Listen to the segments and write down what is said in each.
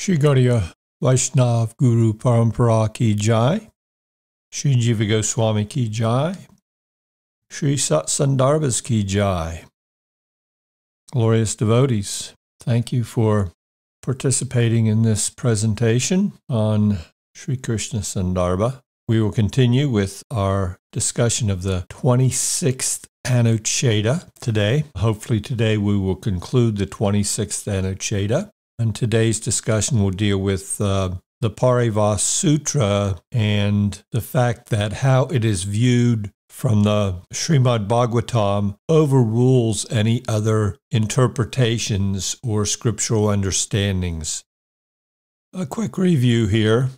Shri Gaudiya Vaishnav Guru Parampara Ki Jai, Shri Jiva Goswami Ki Jai, Shri Sat Sandarbhas Ki Jai. Glorious devotees, thank you for participating in this presentation on Sri Krishna Sandarbha. We will continue with our discussion of the 26th Anucheta today. Hopefully today we will conclude the 26th Anucheta. And today's discussion will deal with the Paribhasa Sutra and the fact that how it is viewed from the Śrīmad Bhāgavatam overrules any other interpretations or scriptural understandings. A quick review here.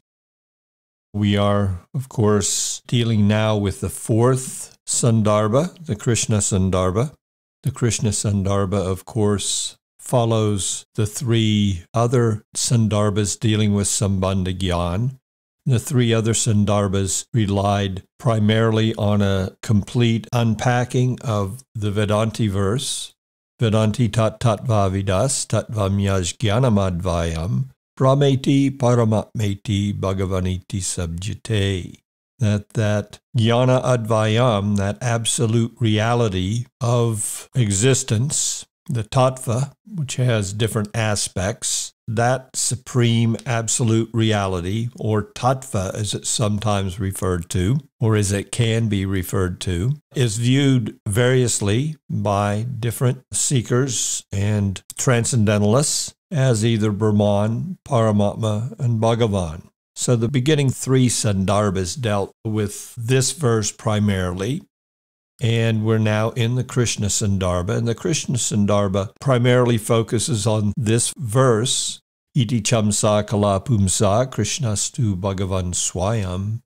We are, of course, dealing now with the fourth Sandarbha, the Krishna Sandarbha. The Krishna Sandarbha, of course, follows the three other Sandarbhas dealing with Sambandha Gyan. The three other Sandarbhas relied primarily on a complete unpacking of the Vedanti verse, Vedanti tat tattva vidas tattvamyaj gyanamadvayam Brahmeti paramatmeti bhagavaniti subjite. That jnana advayam, that absolute reality of existence, the tattva, which has different aspects, that supreme absolute reality, or tattva as it's sometimes referred to, or as it can be referred to, is viewed variously by different seekers and transcendentalists as either Brahman, Paramatma, and Bhagavan. So the beginning three Sandarbhas dealt with this verse primarily, and we're now in the Krishna Sandarbha. And the Krishna Sandarbha primarily focuses on this verse, Iti chamsa kala pumsa krishnastu bhagavan swayam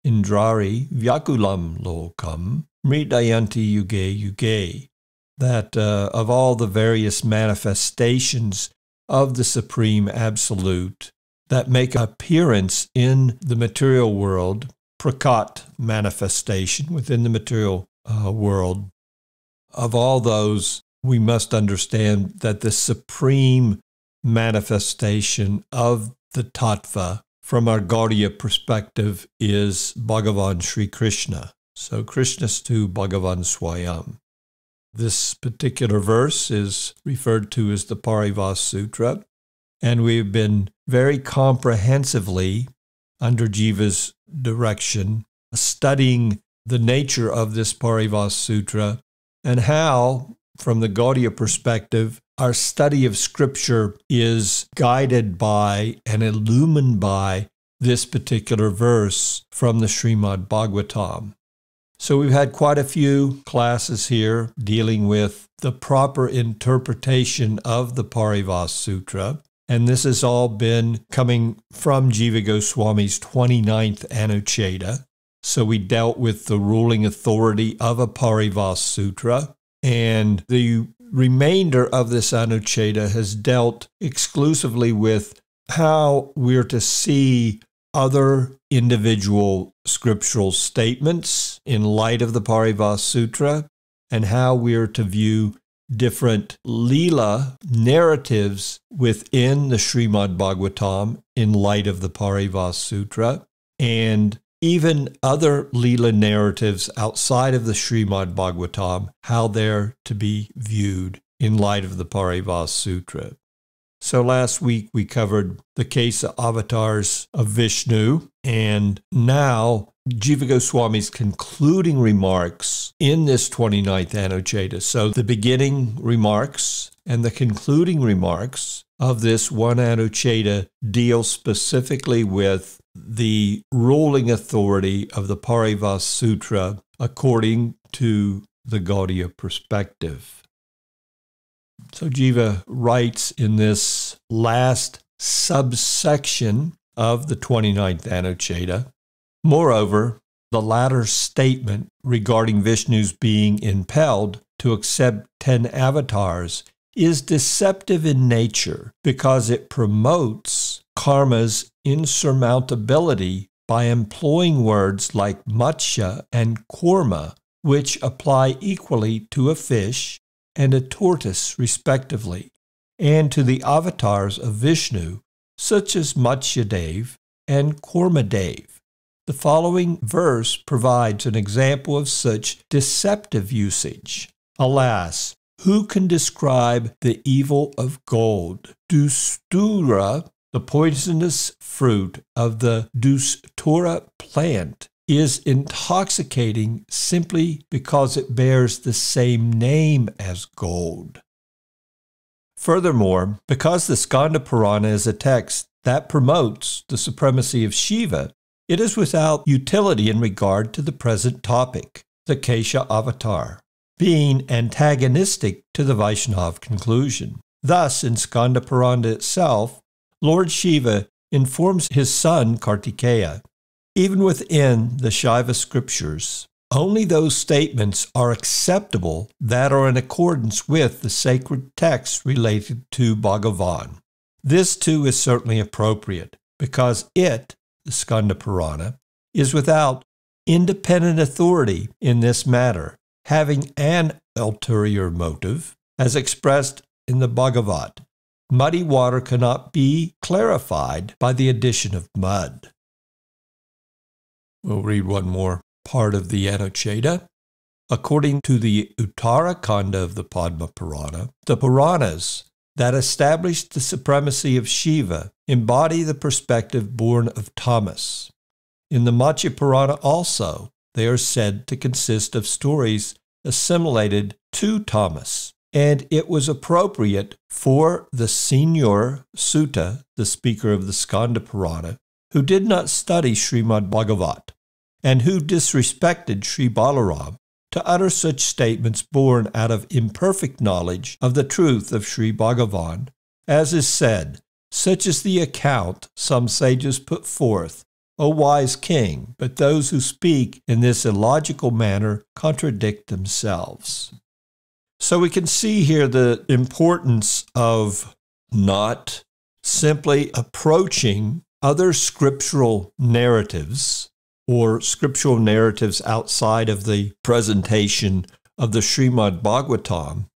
indrari vyakulam lokam mridayanti yuge yuge. That of all the various manifestations of the Supreme Absolute that make appearance in the material world, prakat manifestation within the material world, of all those, we must understand that the supreme manifestation of the tattva from our Gaudiya perspective is Bhagavan Sri Krishna. So Krishnastu Bhagavan Swayam. This particular verse is referred to as the Paribhasa Sutra, and we've been very comprehensively, under Jiva's direction, studying the nature of this Paribhasa Sutra and how, from the Gaudiya perspective, our study of Scripture is guided by and illumined by this particular verse from the Śrīmad Bhāgavatam. So we've had quite a few classes here dealing with the proper interpretation of the Paribhasa Sutra, and this has all been coming from Jiva Goswami's 29th Anucheta. So we dealt with the ruling authority of a Paribhasa Sutra, and the remainder of this Anucheta has dealt exclusively with how we're to see other individual scriptural statements in light of the Paribhasa Sutra, and how we're to view different Leela narratives within the Śrīmad Bhāgavatam in light of the Paribhasa Sutra, and even other Leela narratives outside of the Śrīmad Bhāgavatam, how they're to be viewed in light of the Paribhasa Sutra. So last week we covered the case of avatars of Vishnu, and now Jiva Goswami's concluding remarks in this 29th Anucheta. So the beginning remarks and the concluding remarks of this one Anucheta deal specifically with the ruling authority of the Paribhasa Sutra according to the Gaudiya perspective. So Jiva writes in this last subsection of the 29th Anucheta, moreover, the latter statement regarding Vishnu's being impelled to accept 10 avatars is deceptive in nature because it promotes karma's insurmountability by employing words like matsya and kurma, which apply equally to a fish and a tortoise respectively, and to the avatars of Vishnu, such as Matsyadev and Kurmadev. The following verse provides an example of such deceptive usage. Alas, who can describe the evil of gold? Dustura, the poisonous fruit of the Dustura plant, is intoxicating simply because it bears the same name as gold. Furthermore, because the Skanda Purāṇa is a text that promotes the supremacy of Shiva, it is without utility in regard to the present topic, the Kesha avatar, being antagonistic to the Vaishnava conclusion. Thus, in Skanda Purāṇa itself, Lord Shiva informs his son Kartikeya, even within the Shiva scriptures, only those statements are acceptable that are in accordance with the sacred texts related to Bhagavan. This too is certainly appropriate, because it, the Skanda Purāṇa, is without independent authority in this matter, having an ulterior motive, as expressed in the Bhagavata. Muddy water cannot be clarified by the addition of mud. We'll read one more part of the Anucheda. According to the Uttarakanda of the Padma Purāṇa, the Purāṇas that establish the supremacy of Shiva embody the perspective born of tamas. In the Matsya Purāṇa also, they are said to consist of stories assimilated to tamas, and it was appropriate for the Senior Sutta, the speaker of the Skanda Purāṇa, who did not study Śrīmad Bhāgavata, and who disrespected Sri Balaram, to utter such statements born out of imperfect knowledge of the truth of Sri Bhagavan, as is said, such is the account some sages put forth, O wise king, but those who speak in this illogical manner contradict themselves. So we can see here the importance of not simply approaching other scriptural narratives or scriptural narratives outside of the presentation of the Śrīmad Bhāgavatam,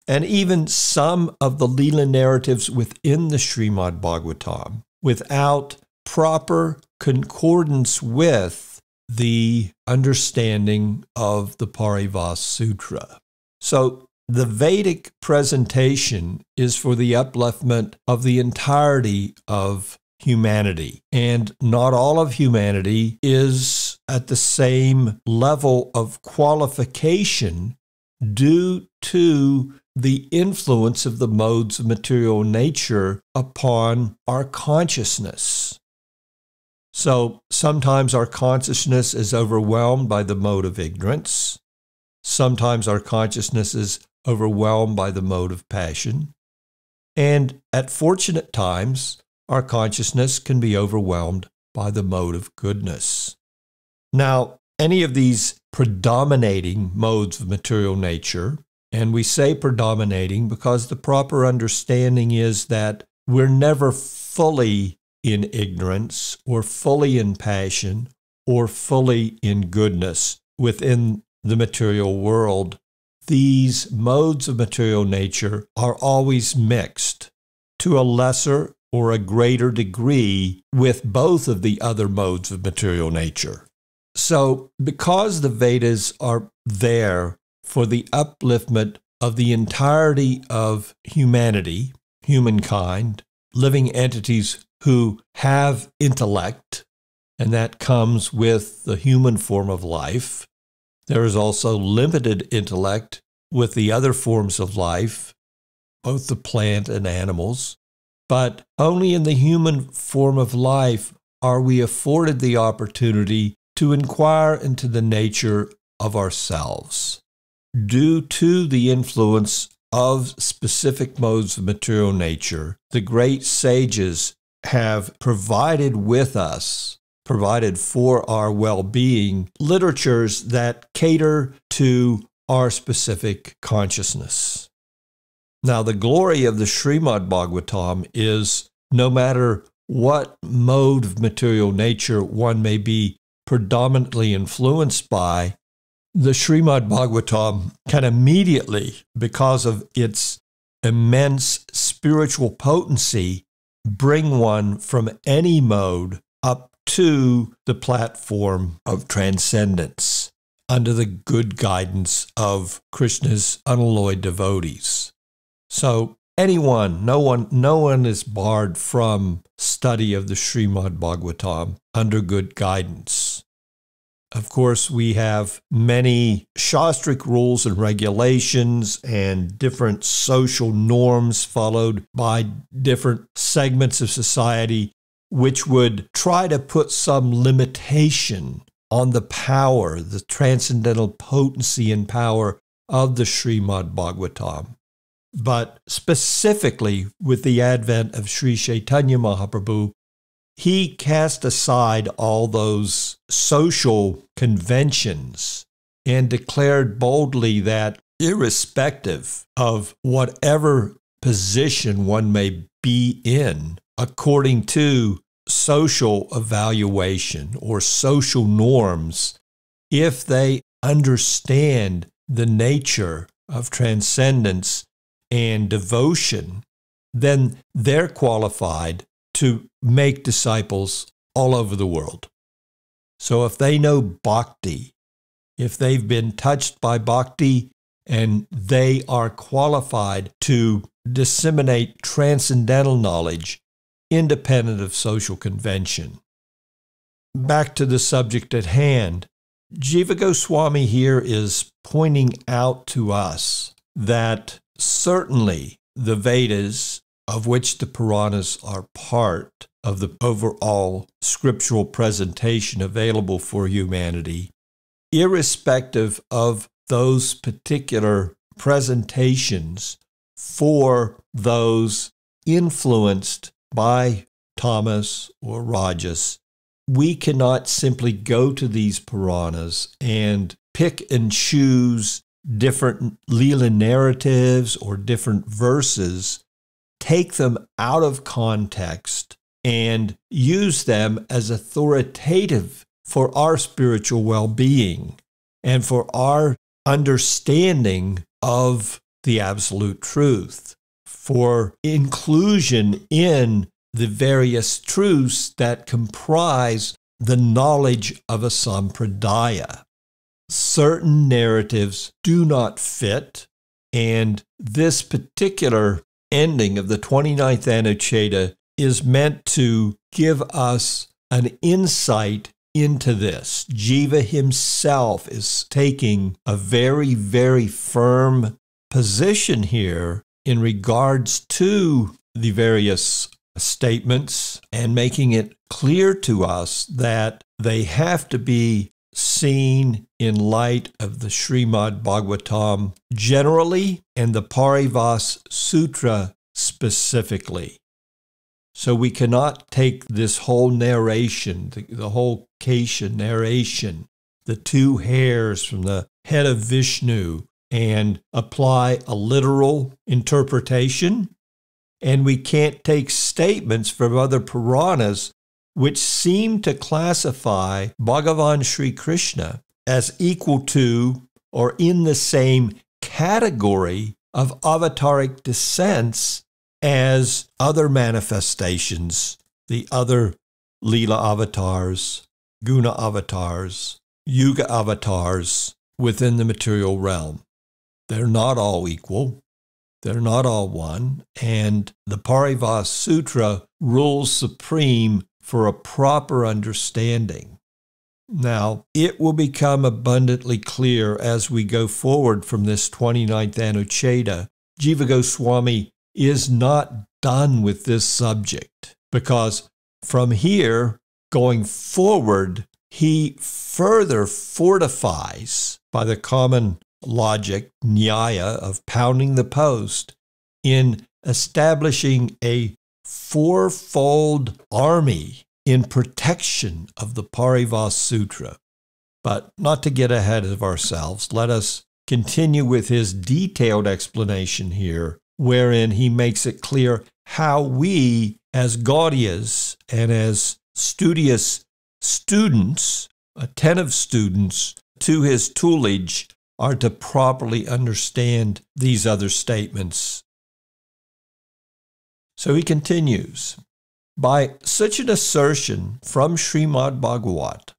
and even some of the Leela narratives within the Śrīmad Bhāgavatam, without proper concordance with the understanding of the Paribhasa Sutra. So the Vedic presentation is for the upliftment of the entirety of humanity, and not all of humanity is at the same level of qualification due to the influence of the modes of material nature upon our consciousness. So sometimes our consciousness is overwhelmed by the mode of ignorance. Sometimes our consciousness is overwhelmed by the mode of passion. And at fortunate times, our consciousness can be overwhelmed by the mode of goodness. Now, any of these predominating modes of material nature, and we say predominating because the proper understanding is that we're never fully in ignorance or fully in passion or fully in goodness within the material world. These modes of material nature are always mixed to a lesser or a greater degree with both of the other modes of material nature. So, because the Vedas are there for the upliftment of the entirety of humanity, humankind, living entities who have intellect, and that comes with the human form of life. There is also limited intellect with the other forms of life, both the plant and animals. But only in the human form of life are we afforded the opportunity to inquire into the nature of ourselves. Due to the influence of specific modes of material nature, the great sages have provided with us, provided for our well-being, literatures that cater to our specific consciousness. Now, the glory of the Śrīmad Bhāgavatam is no matter what mode of material nature one may be predominantly influenced by, the Śrīmad Bhāgavatam can immediately, because of its immense spiritual potency, bring one from any mode up to the platform of transcendence under the good guidance of Krishna's unalloyed devotees. So anyone, no one is barred from study of the Śrīmad Bhāgavatam under good guidance. Of course, we have many shastric rules and regulations and different social norms followed by different segments of society, which would try to put some limitation on the power, the transcendental potency and power of the Śrīmad Bhāgavatam. But specifically with the advent of Sri Chaitanya Mahaprabhu, he cast aside all those social conventions and declared boldly that irrespective of whatever position one may be in, according to social evaluation or social norms, if they understand the nature of transcendence and devotion, then they're qualified to make disciples all over the world. So if they know bhakti, if they've been touched by bhakti, and they are qualified to disseminate transcendental knowledge independent of social convention. Back to the subject at hand, Jiva Goswami here is pointing out to us that certainly the Vedas, of which the Purāṇas are part of the overall scriptural presentation available for humanity, irrespective of those particular presentations for those influenced by tamas or rajas, we cannot simply go to these Purāṇas and pick and choose different Leela narratives or different verses, take them out of context, and use them as authoritative for our spiritual well-being and for our understanding of the absolute truth, for inclusion in the various truths that comprise the knowledge of a sampradaya. Certain narratives do not fit, and this particular ending of the 29th Anucheta is meant to give us an insight into this. Jiva himself is taking a very, very firm position here in regards to the various statements and making it clear to us that they have to be seen in light of the Śrīmad Bhāgavatam generally and the Paribhasa Sutra specifically. So we cannot take this whole narration, the whole Kesha narration, the two hairs from the head of Vishnu, and apply a literal interpretation. And we can't take statements from other Purāṇas which seem to classify Bhagavan Sri Krishna as equal to or in the same category of avataric descents as other manifestations, the other Leela avatars, Guna avatars, Yuga avatars within the material realm. They're not all equal. They're not all one. And the Paribhasa Sutra rules supreme for a proper understanding. Now, it will become abundantly clear as we go forward from this 29th Anucheta. Jiva Goswami is not done with this subject, because from here, going forward, he further fortifies by the common logic, nyaya, of pounding the post in establishing a fourfold army in protection of the Paribhasa Sutra. But not to get ahead of ourselves, let us continue with his detailed explanation here, wherein he makes it clear how we, as Gaudiyas and as studious students, attentive students to his toolage, are to properly understand these other statements. So he continues, By such an assertion from Śrīmad Bhāgavata,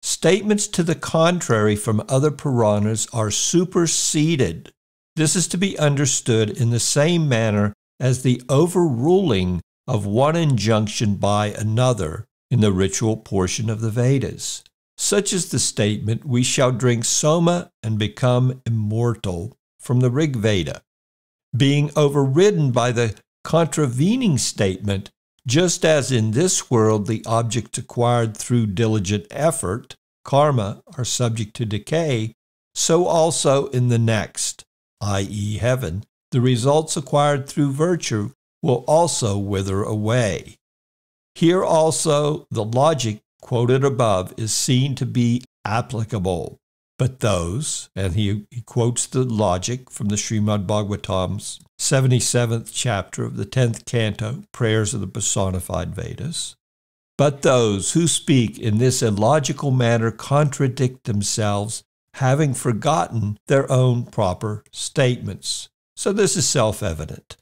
statements to the contrary from other Purāṇas are superseded. This is to be understood in the same manner as the overruling of one injunction by another in the ritual portion of the Vedas. Such is the statement, "We shall drink soma and become immortal," from the Rig Veda, being overridden by the contravening statement, "Just as in this world the objects acquired through diligent effort, karma, are subject to decay, so also in the next, i.e. heaven, the results acquired through virtue will also wither away." Here also the logic quoted above is seen to be applicable. But those, and he quotes the logic from the Śrīmad Bhāgavatam's 77th chapter of the 10th canto, Prayers of the Personified Vedas, but those who speak in this illogical manner contradict themselves, having forgotten their own proper statements. So this is self-evident.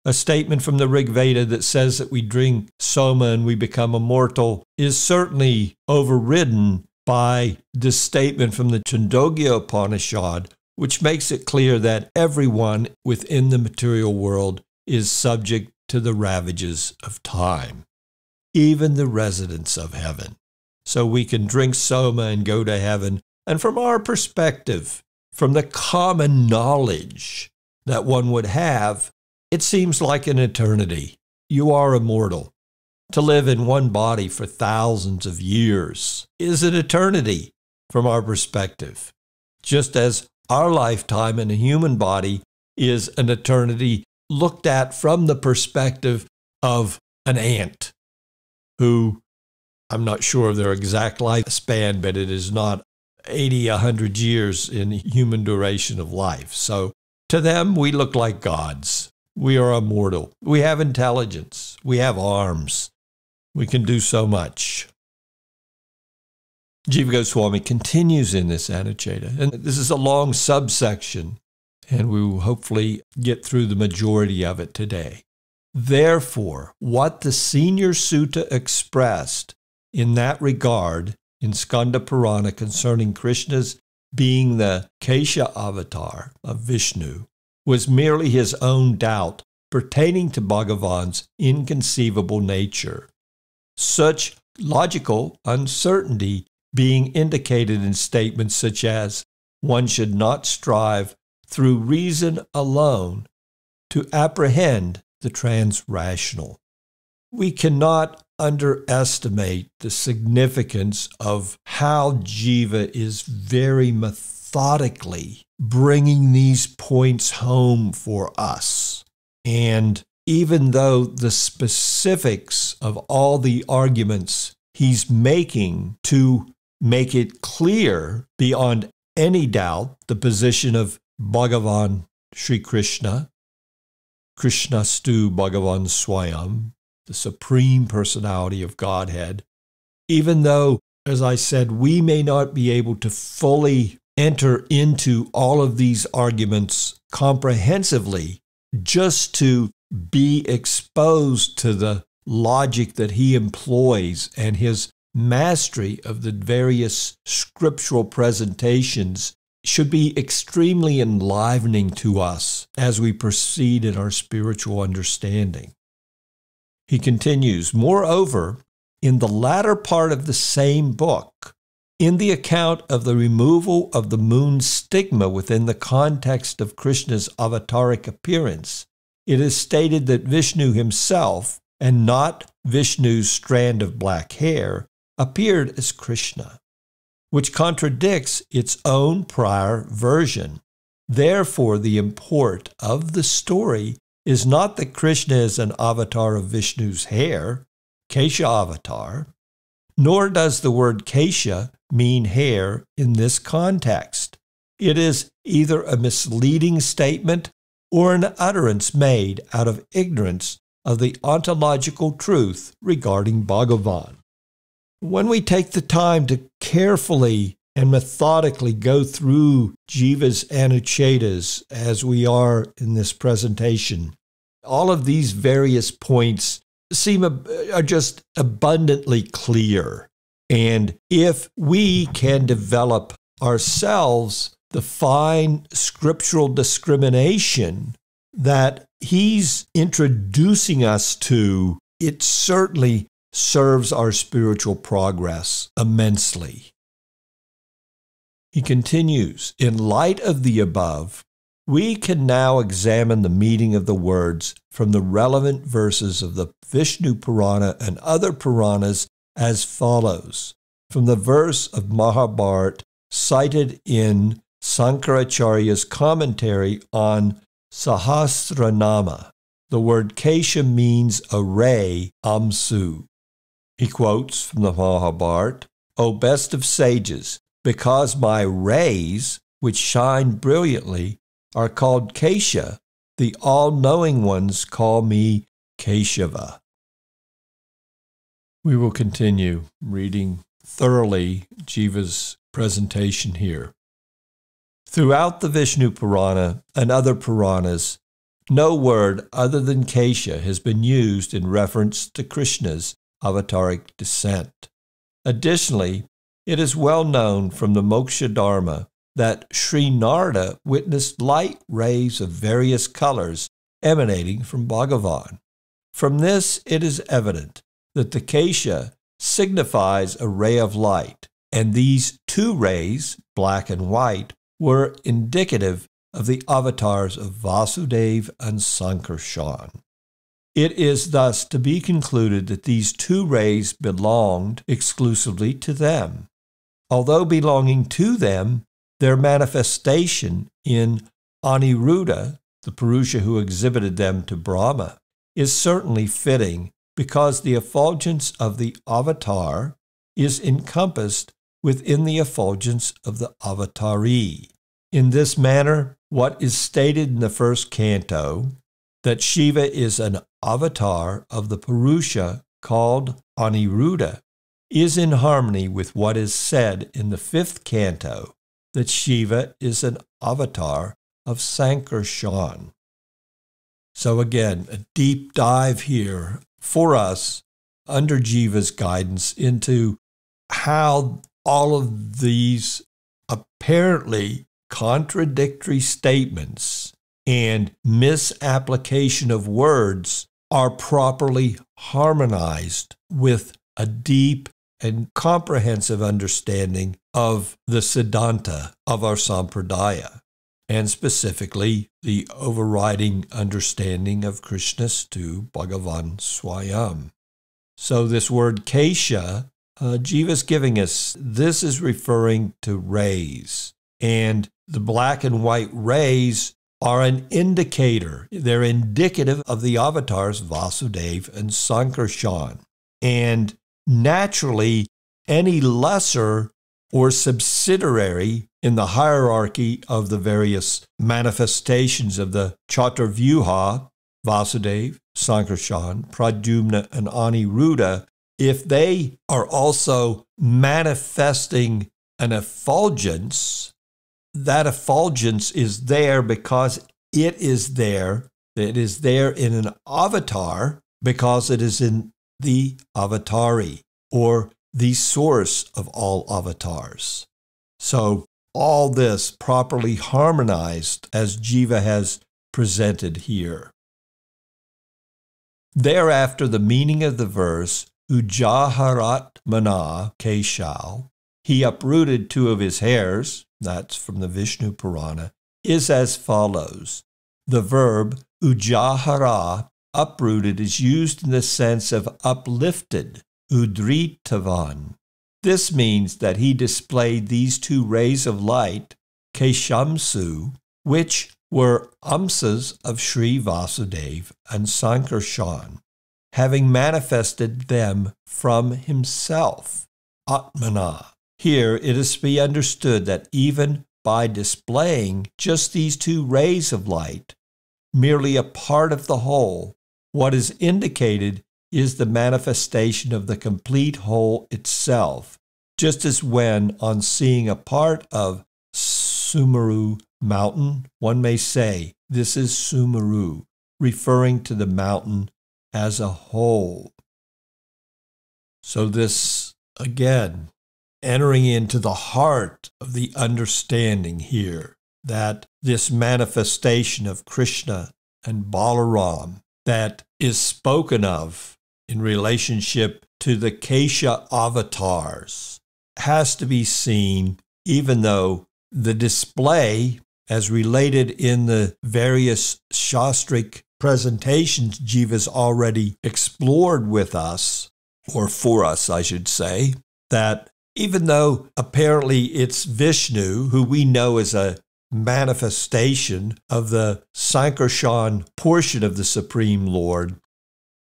A statement from the Rig Veda that says that we drink soma and we become immortal is certainly overridden by this statement from the Chandogya Upanishad, which makes it clear that everyone within the material world is subject to the ravages of time, even the residents of heaven. So we can drink soma and go to heaven. And from our perspective, from the common knowledge that one would have, it seems like an eternity. You are immortal. To live in one body for thousands of years is an eternity from our perspective, just as our lifetime in a human body is an eternity looked at from the perspective of an ant who, I'm not sure of their exact lifespan, but it is not 80, 100 years in human duration of life. So to them, we look like gods. We are immortal. We have intelligence. We have arms. We can do so much. Jiva Goswami continues in this Anucheta, and this is a long subsection, and we will hopefully get through the majority of it today. Therefore, what the senior sutta expressed in that regard in Skanda Purana concerning Krishna's being the Kesha avatar of Vishnu was merely his own doubt pertaining to Bhagavan's inconceivable nature. Such logical uncertainty being indicated in statements such as, "One should not strive through reason alone to apprehend the transrational." We cannot underestimate the significance of how Jiva is very methodically bringing these points home for us. And even though the specifics of all the arguments he's making to make it clear beyond any doubt the position of Bhagavan Sri Krishna, Krishnastu Bhagavan Swayam, the Supreme Personality of Godhead, even though, as I said, we may not be able to fully enter into all of these arguments comprehensively, just to be exposed to the logic that he employs and his mastery of the various scriptural presentations should be extremely enlivening to us as we proceed in our spiritual understanding. He continues, moreover, in the latter part of the same book, in the account of the removal of the moon's stigma within the context of Krishna's avataric appearance, it is stated that Vishnu himself, and not Vishnu's strand of black hair, appeared as Krishna, which contradicts its own prior version. Therefore, the import of the story is not that Krishna is an avatar of Vishnu's hair, Kesha avatar, nor does the word Kesha mean hair in this context. It is either a misleading statement or an utterance made out of ignorance of the ontological truth regarding Bhagavan. When we take the time to carefully and methodically go through Jiva's Anuchetas as we are in this presentation, all of these various points are just abundantly clear. And if we can develop ourselves the fine scriptural discrimination that he's introducing us to, it certainly serves our spiritual progress immensely. He continues, in light of the above, we can now examine the meaning of the words from the relevant verses of the Vishnu Purāṇa and other Purāṇas as follows. From the verse of Mahabharata cited in Sankaracharya's commentary on Sahasranama, the word Kesha means a ray, Amsu. He quotes from the Mahabharata, O best of sages, because my rays, which shine brilliantly, are called Kesha, the all-knowing ones call me Keshava. We will continue reading thoroughly Jiva's presentation here. Throughout the Vishnu Purāṇa and other Purāṇas, no word other than Kesha has been used in reference to Krishna's avataric descent. Additionally, it is well known from the Moksha Dharma that Sri Narada witnessed light rays of various colors emanating from Bhagavan. From this, it is evident that the Kesha signifies a ray of light, and these two rays, black and white, were indicative of the avatars of Vasudeva and Sankarshan. It is thus to be concluded that these two rays belonged exclusively to them. Although belonging to them, their manifestation in Aniruddha, the Purusha who exhibited them to Brahma, is certainly fitting because the effulgence of the avatar is encompassed within the effulgence of the avatari. In this manner, what is stated in the first canto, that Shiva is an avatar of the Purusha called Aniruddha, is in harmony with what is said in the fifth canto, that Shiva is an avatar of Sankarshan. So again, a deep dive here for us under Jiva's guidance into how all of these apparently contradictory statements and misapplication of words are properly harmonized with a deep and comprehensive understanding of the Siddhanta of our Sampradaya, and specifically the overriding understanding of Krishna's to Bhagavan Swayam. So this word Kesha, Jiva's giving us, this is referring to rays, and the black and white rays are an indicator. They're indicative of the avatars Vasudeva and Sankarshan. And naturally, any lesser or subsidiary in the hierarchy of the various manifestations of the Chaturvyuha, Vasudeva, Sankarshan, Pradyumna, and Aniruddha, if they are also manifesting an effulgence, that effulgence is there because it is there. It is there in an avatar because it is in the avatari, or the source of all avatars. So all this properly harmonized as Jiva has presented here. Thereafter, the meaning of the verse, Ujaharat Mana Keshal, he uprooted two of his hairs, that's from the Vishnu Purāṇa, is as follows. The verb Ujahara, uprooted, is used in the sense of uplifted, udritavan. This means that he displayed these two rays of light, Keshamsu, which were amsas of Sri Vasudeva and Sankarshan, having manifested them from himself, Atmana. Here it is to be understood that even by displaying just these two rays of light, merely a part of the whole, what is indicated is the manifestation of the complete whole itself, just as when, on seeing a part of Sumeru mountain, one may say, this is Sumeru, referring to the mountain as a whole. So this, again, entering into the heart of the understanding here, that this manifestation of Krishna and Balaram that is spoken of in relationship to the Kesha avatars has to be seen, even though the display, as related in the various shastric presentations Jiva's already explored with us, or for us, I should say, that even though apparently it's Vishnu, who we know as a manifestation of the Sankarshan portion of the Supreme Lord,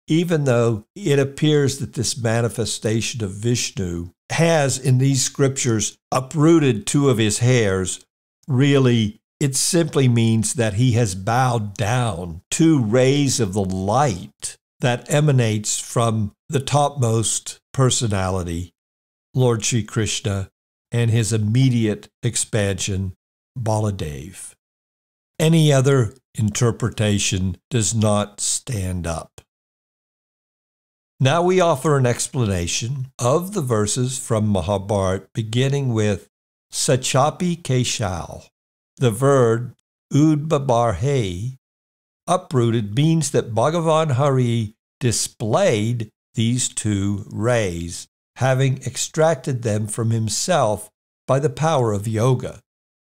even though it appears that this manifestation of Vishnu has in these scriptures uprooted two of his hairs, really it simply means that he has bowed down two rays of the light that emanates from the topmost personality, Lord Sri Krishna, and his immediate expansion, Baladev. Any other interpretation does not stand up. Now we offer an explanation of the verses from Mahabharata, beginning with Sachapi Keshal. The verb Udbabarhe, uprooted, means that Bhagavan Hari displayed these two rays, having extracted them from himself by the power of yoga.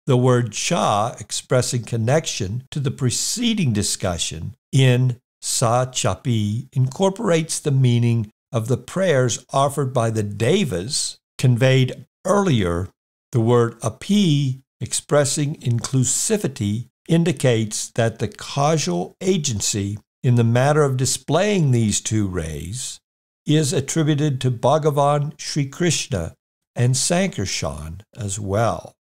The word cha, expressing connection to the preceding discussion in Sachapi, incorporates the meaning of the prayers offered by the devas conveyed earlier. The word api, expressing inclusivity, indicates that the causal agency in the matter of displaying these two rays is attributed to Bhagavan Sri Krishna and Sankarshan as well.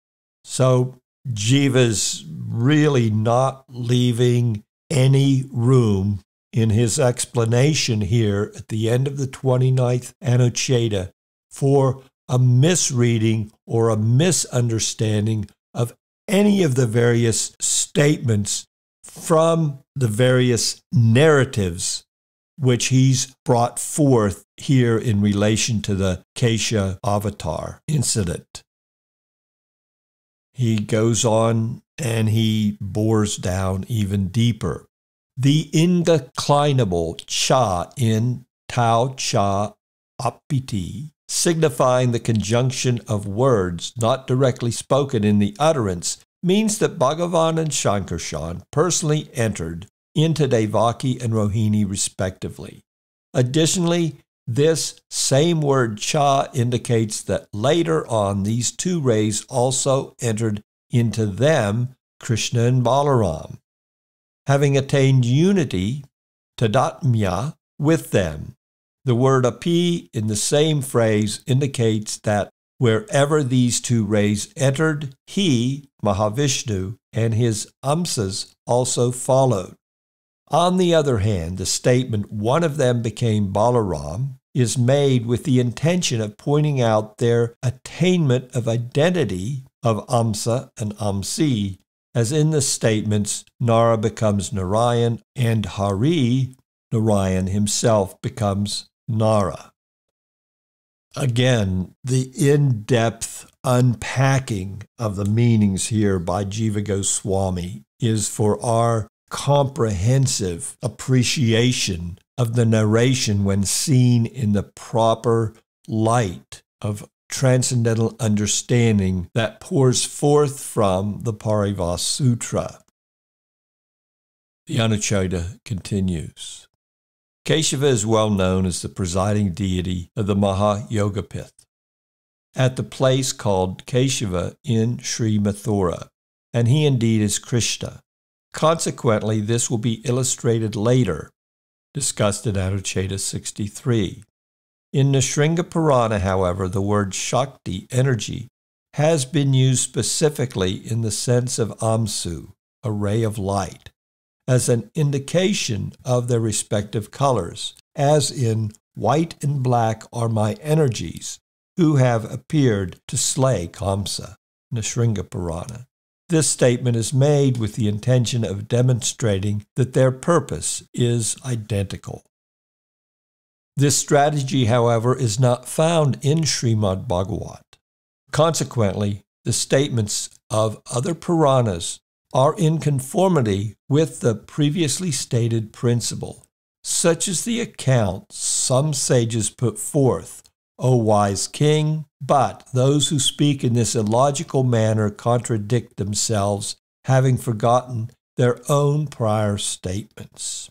So Jiva's really not leaving any room in his explanation here at the end of the 29th Anucheta for a misreading or a misunderstanding of any of the various statements from the various narratives which he's brought forth here in relation to the Kesha avatar incident. He goes on and he bores down even deeper. The indeclinable cha in tau cha apiti, signifying the conjunction of words not directly spoken in the utterance, means that Bhagavan and Sankarshan personally entered into Devaki and Rohini respectively. Additionally, this same word cha indicates that later on these two rays also entered into them, Krishna and Balaram, having attained unity, tadatmya, with them. The word api in the same phrase indicates that wherever these two rays entered, he, Mahavishnu, and his amsas also followed. On the other hand, the statement, one of them became Balaram, is made with the intention of pointing out their attainment of identity of Amsa and Amsi, as in the statements, Nara becomes Narayan, and Hari, Narayan himself, becomes Nara. Again, the in-depth unpacking of the meanings here by Jiva Goswami is for our comprehensive appreciation of the narration when seen in the proper light of transcendental understanding that pours forth from the Paribhasa Sutra. The Anucheta continues. Keshava is well known as the presiding deity of the Mahayogapith at the place called Keshava in Sri Mathura, and he indeed is Krishna. Consequently, this will be illustrated later, discussed in Anucheta 63. In Nrsimha Purāṇa, however, the word Shakti, energy, has been used specifically in the sense of Amsu, a ray of light, as an indication of their respective colors, as in white and black are my energies, who have appeared to slay Kamsa, Nrsimha Purāṇa. This statement is made with the intention of demonstrating that their purpose is identical. This strategy, however, is not found in Śrīmad Bhāgavata. Consequently, the statements of other Purāṇas are in conformity with the previously stated principle, such as the account some sages put forth, O wise king, but those who speak in this illogical manner contradict themselves, having forgotten their own prior statements.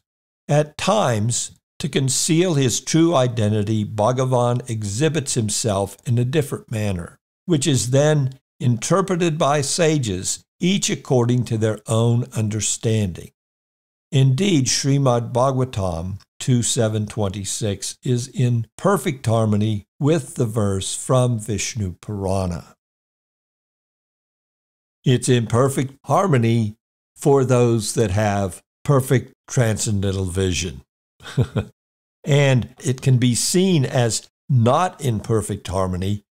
At times, to conceal his true identity, Bhagavan exhibits himself in a different manner, which is then interpreted by sages, each according to their own understanding. Indeed, Śrīmad Bhāgavatam 2.7.26 is in perfect harmony with the verse from Vishnu Purāṇa. It's in perfect harmony for those that have perfect transcendental vision. And it can be seen as not in perfect harmony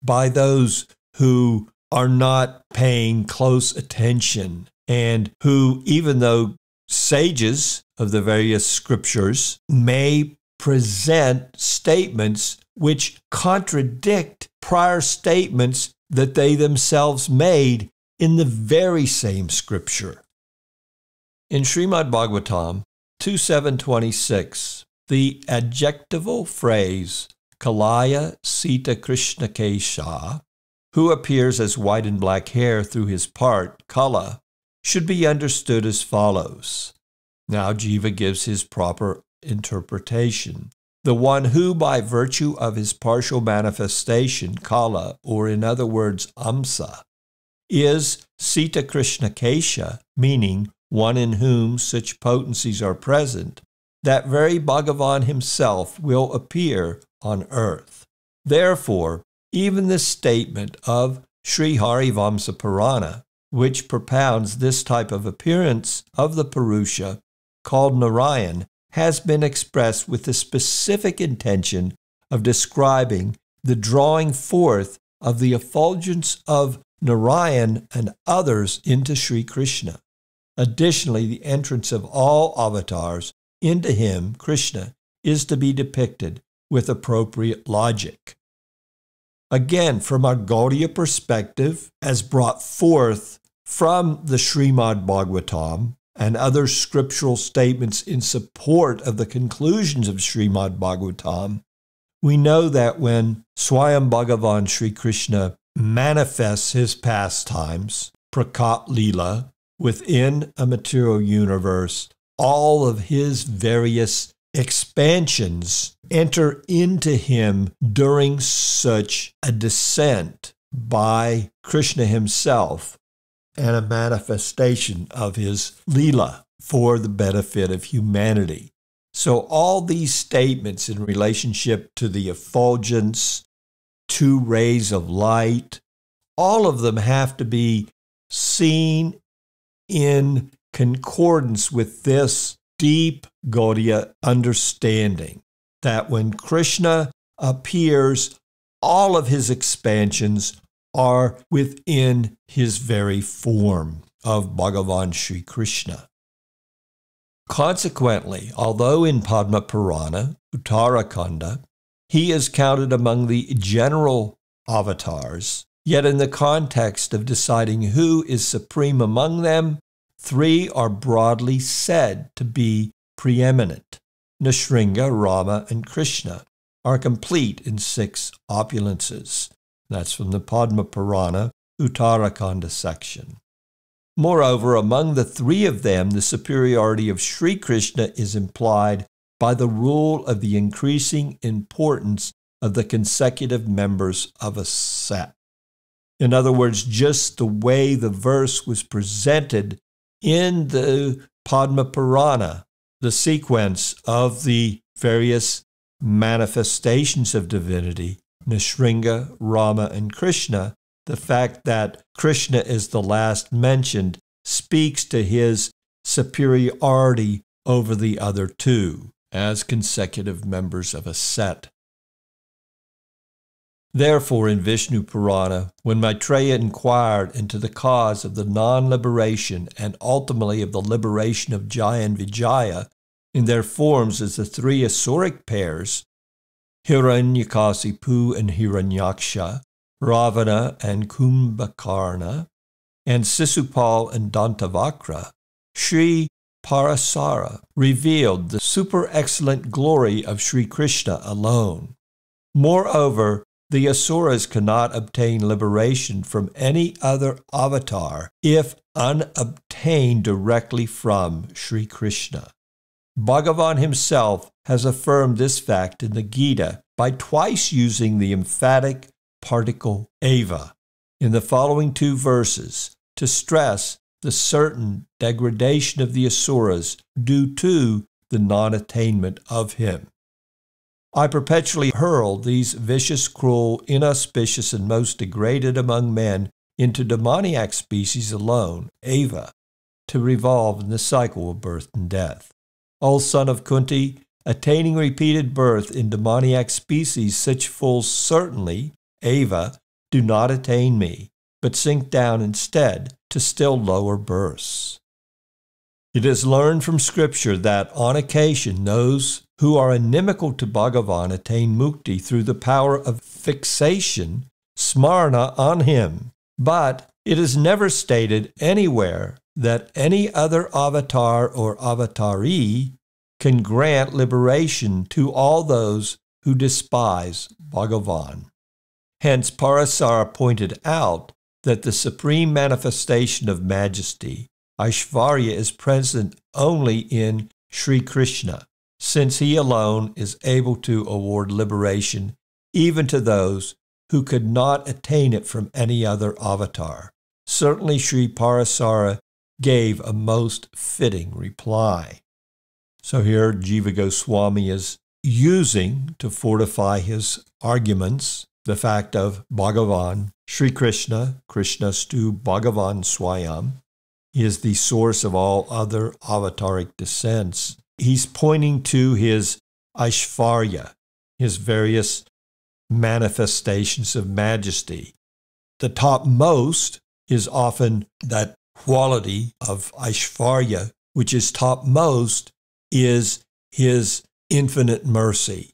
by those who are not paying close attention and who, even though sages of the various scriptures may present statements which contradict prior statements that they themselves made in the very same scripture. In Śrīmad Bhāgavatam 2.7.26, the adjectival phrase Kalaya Sita Krishna Kesha, who appears as white and black hair through his part, Kala, should be understood as follows. Now Jiva gives his proper interpretation. The one who, by virtue of his partial manifestation, Kala, or in other words, Amsa, is Sita Krishna Kesha, meaning one in whom such potencies are present, that very Bhagavan himself will appear on earth. Therefore, even the statement of Sri Harivamsa Purāṇa, which propounds this type of appearance of the Purusha, called Narayan, has been expressed with the specific intention of describing the drawing forth of the effulgence of Narayan and others into Sri Krishna. Additionally, the entrance of all avatars into him, Krishna, is to be depicted with appropriate logic. Again, from our Gaudiya perspective, as brought forth from the Śrīmad Bhāgavatam and other scriptural statements in support of the conclusions of Śrīmad Bhāgavatam, we know that when Swayam Bhagavan Sri Krishna manifests his pastimes, Prakat Leela, within a material universe, all of his various expansions enter into him during such a descent by Krishna himself and a manifestation of his Leela for the benefit of humanity. So all these statements in relationship to the effulgence, two rays of light, all of them have to be seen in concordance with this deep Gaudiya understanding that when Krishna appears, all of his expansions are within his very form of Bhagavan Sri Krishna. Consequently, although in Padma Purāṇa, Uttarakhanda, he is counted among the general avatars, yet in the context of deciding who is supreme among them, three are broadly said to be preeminent. Nrsimha, Rama, and Krishna are complete in 6 opulences. That's from the Padma Purāṇa, Uttarakhanda section. Moreover, among the 3 of them, the superiority of Sri Krishna is implied by the rule of the increasing importance of the consecutive members of a set. In other words, just the way the verse was presented in the Padma Purāṇa, the sequence of the various manifestations of divinity, Nrsimha, Rama, and Krishna, the fact that Krishna is the last mentioned speaks to his superiority over the other 2 as consecutive members of a set. Therefore, in Vishnu Purāṇa, when Maitreya inquired into the cause of the non-liberation and ultimately of the liberation of Jaya and Vijaya in their forms as the 3 Asuric pairs, Hiranyakasipu and Hiranyaksha, Ravana and Kumbhakarna, and Sisupal and Dantavakra, Sri Parasara revealed the super-excellent glory of Sri Krishna alone. Moreover, the asuras cannot obtain liberation from any other avatar if unobtained directly from Sri Krishna. Bhagavan himself has affirmed this fact in the Gita by twice using the emphatic particle eva in the following 2 verses to stress the certain degradation of the asuras due to the non-attainment of him. I perpetually hurl these vicious, cruel, inauspicious, and most degraded among men into demoniac species alone, eva, to revolve in the cycle of birth and death. O son of Kunti, attaining repeated birth in demoniac species, such fools certainly, eva, do not attain me, but sink down instead to still lower births. It is learned from Scripture that, on occasion, those who are inimical to Bhagavan attain mukti through the power of fixation, smarna, on him. But it is never stated anywhere that any other avatar or avatari can grant liberation to all those who despise Bhagavan. Hence, Parasara pointed out that the supreme manifestation of majesty, Aishvarya, is present only in Sri Krishna, since he alone is able to award liberation even to those who could not attain it from any other avatar. Certainly Sri Parasara gave a most fitting reply. So here Jiva Goswami is using, to fortify his arguments, the fact of Bhagavan, Sri Krishna, Krishnastu Bhagavan Swayam, is the source of all other avataric descents. He's pointing to his Aishvarya, his various manifestations of majesty. The topmost is often that quality of Aishvarya, which is topmost, is his infinite mercy.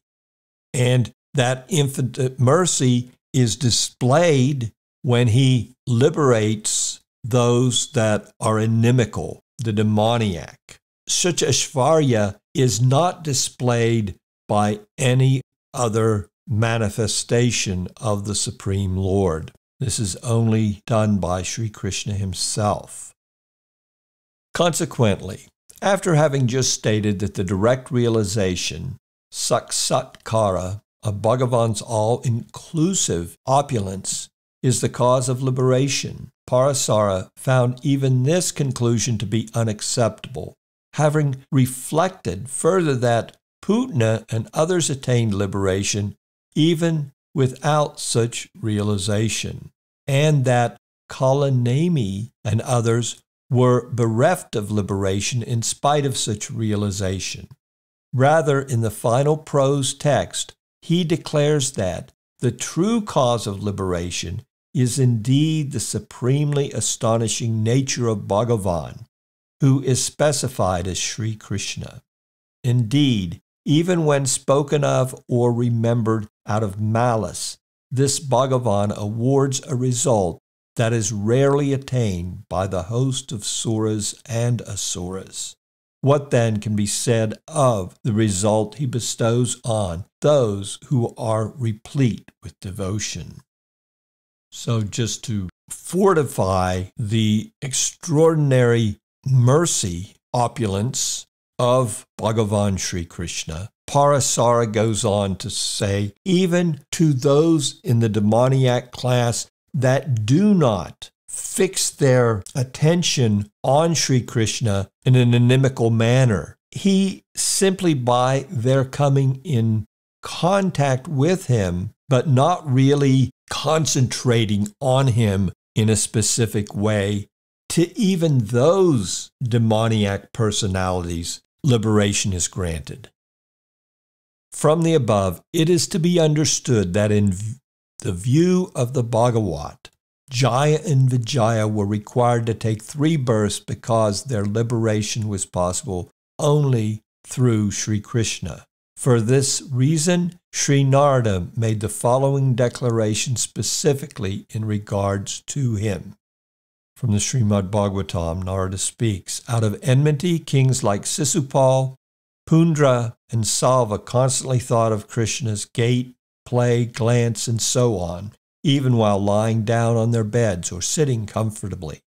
And that infinite mercy is displayed when he liberates those that are inimical, the demoniac. Such Aishvarya is not displayed by any other manifestation of the Supreme Lord. This is only done by Sri Krishna himself. Consequently, after having just stated that the direct realization, saksatkara, of Bhagavan's all-inclusive opulence is the cause of liberation, Parasara found even this conclusion to be unacceptable, having reflected further that Putna and others attained liberation even without such realization, and that Kalanemi and others were bereft of liberation in spite of such realization. Rather, in the final prose text, he declares that the true cause of liberation is indeed the supremely astonishing nature of Bhagavan, who is specified as Sri Krishna. Indeed, even when spoken of or remembered out of malice, this Bhagavan awards a result that is rarely attained by the host of suras and asuras. What then can be said of the result he bestows on those who are replete with devotion? So just to fortify the extraordinary mercy, opulence of Bhagavan Sri Krishna, Parasara goes on to say, even to those in the demoniac class that do not fix their attention on Sri Krishna in an inimical manner, he simply by their coming in contact with him, but not really concentrating on him in a specific way, to even those demoniac personalities, liberation is granted. From the above, it is to be understood that in the view of the Bhagavata, Jaya and Vijaya were required to take 3 births because their liberation was possible only through Sri Krishna. For this reason, Sri Narada made the following declaration specifically in regards to him. From the Śrīmad Bhāgavatam, Narada speaks, "Out of enmity, kings like Sisupal, Pundra, and Salva constantly thought of Krishna's gait, play, glance, and so on, even while lying down on their beds or sitting comfortably.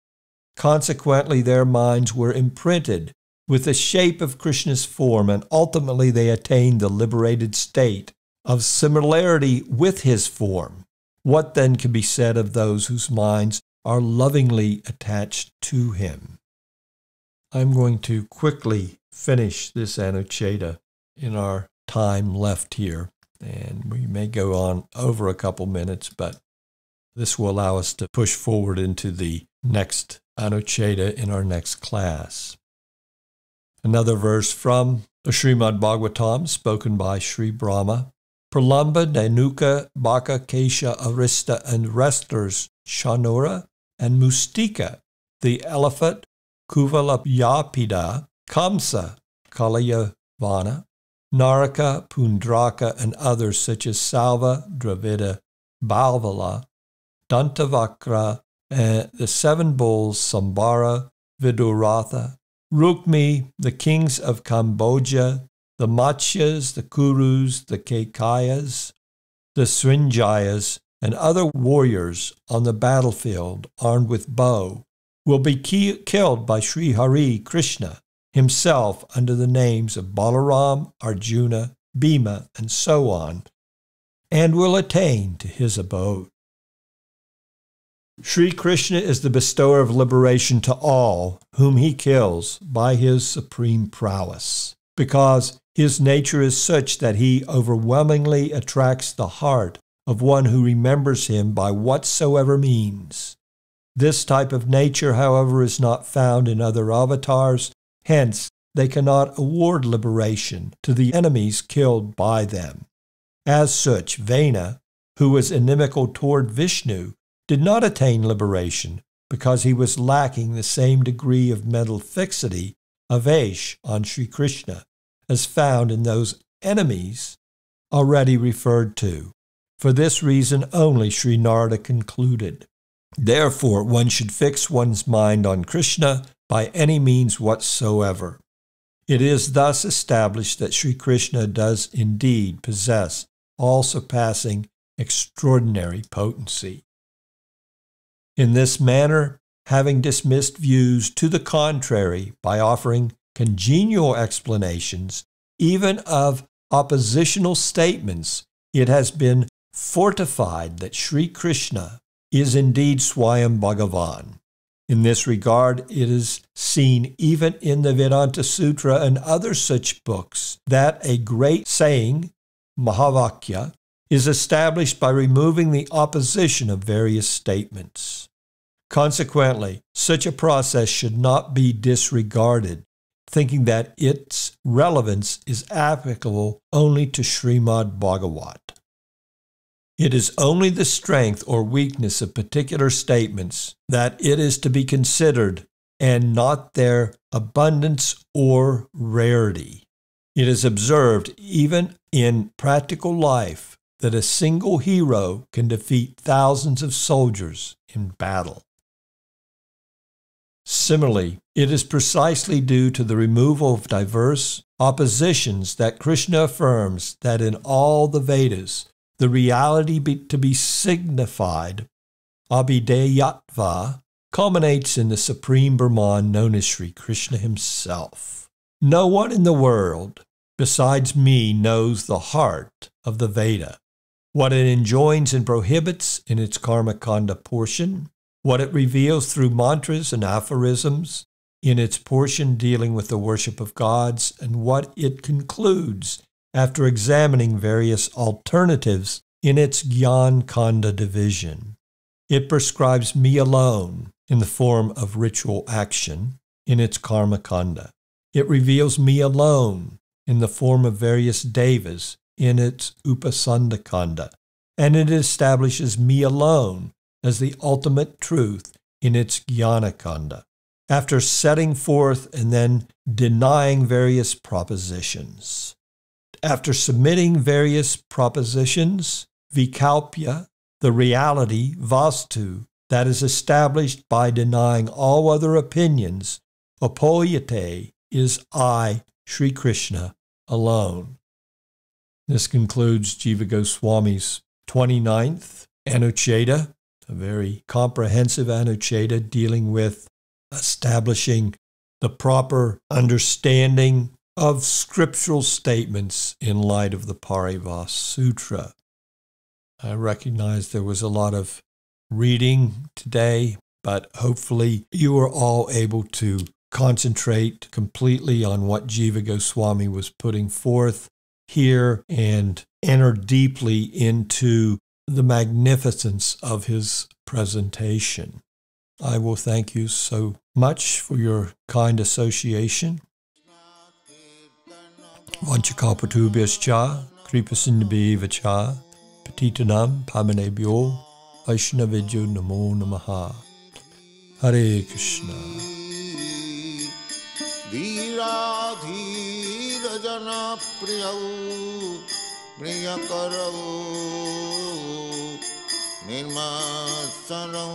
Consequently, their minds were imprinted with the shape of Krishna's form, and ultimately they attained the liberated state of similarity with his form. What then can be said of those whose minds are lovingly attached to him?" I'm going to quickly finish this Anucheta in our time left here, and we may go on over a couple minutes, but this will allow us to push forward into the next Anucheta in our next class. Another verse from the Śrīmad Bhāgavatam, spoken by Sri Brahma. "Pralamba, Dhanuka, Baka, Kesha, Arista, and wrestlers Shanura and Mustika, the elephant, Kuvalapyapida, Kamsa, Kalayavana, Naraka, Pundraka, and others such as Salva, Dravida, Balvala, Dantavakra, and the seven bulls, Sambara, Viduratha, Rukmi, the kings of Cambodia, the Matsyas, the Kurus, the Kekayas, the Srinjayas, and other warriors on the battlefield armed with bow will be killed by Sri Hari Krishna himself under the names of Balaram, Arjuna, Bhima, and so on, and will attain to his abode. Sri Krishna is the bestower of liberation to all whom he kills by his supreme prowess, because his nature is such that he overwhelmingly attracts the heart of one who remembers him by whatsoever means. This type of nature, however, is not found in other avatars, hence they cannot award liberation to the enemies killed by them. As such, Vena, who was inimical toward Vishnu, did not attain liberation because he was lacking the same degree of mental fixity, avesh, on Sri Krishna, as found in those enemies already referred to. For this reason only, Sri Narada concluded, "Therefore one should fix one's mind on Krishna by any means whatsoever." It is thus established that Sri Krishna does indeed possess all-surpassing extraordinary potency. In this manner, having dismissed views to the contrary by offering congenial explanations, even of oppositional statements, it has been fortified that Sri Krishna is indeed Swayam Bhagavan. In this regard, it is seen even in the Vedanta Sutra and other such books that a great saying, Mahavakya, is established by removing the opposition of various statements. Consequently, such a process should not be disregarded, thinking that its relevance is applicable only to Śrīmad Bhāgavata. It is only the strength or weakness of particular statements that it is to be considered, and not their abundance or rarity. It is observed even in practical life that a single hero can defeat thousands of soldiers in battle. Similarly, it is precisely due to the removal of diverse oppositions that Krishna affirms that in all the Vedas, the reality to be signified, Abhideyatva, culminates in the supreme Brahman known as Sri Krishna himself. No one in the world besides me knows the heart of the Veda, what it enjoins and prohibits in its Karmakanda portion, what it reveals through mantras and aphorisms in its portion dealing with the worship of gods, and what it concludes after examining various alternatives in its Gyan Kanda division. It prescribes me alone in the form of ritual action in its Karma Kanda. It reveals me alone in the form of various devas in its Upasanda Kanda, and it establishes me alone as the ultimate truth in its Jnana Kanda, after setting forth and then denying various propositions. After submitting various propositions, vikalpya, the reality, vastu, that is established by denying all other opinions, apoyate, is I, Sri Krishna, alone. This concludes Jiva Goswami's 29th Anucheta, a very comprehensive Anucheta dealing with establishing the proper understanding of scriptural statements in light of the Paribhasa Sutra. I recognize there was a lot of reading today, but hopefully you were all able to concentrate completely on what Jiva Goswami was putting forth here and enter deeply into the magnificence of his presentation. I will thank you so much for your kind association. Vanchakalpatubhyascha, kripasindhabhyevacha, patitanam pavanebhyo, Vaishnavijyo namo namaha. Hare Krishna. Dhīra dhīra jana priyau priyakarau nirmasanau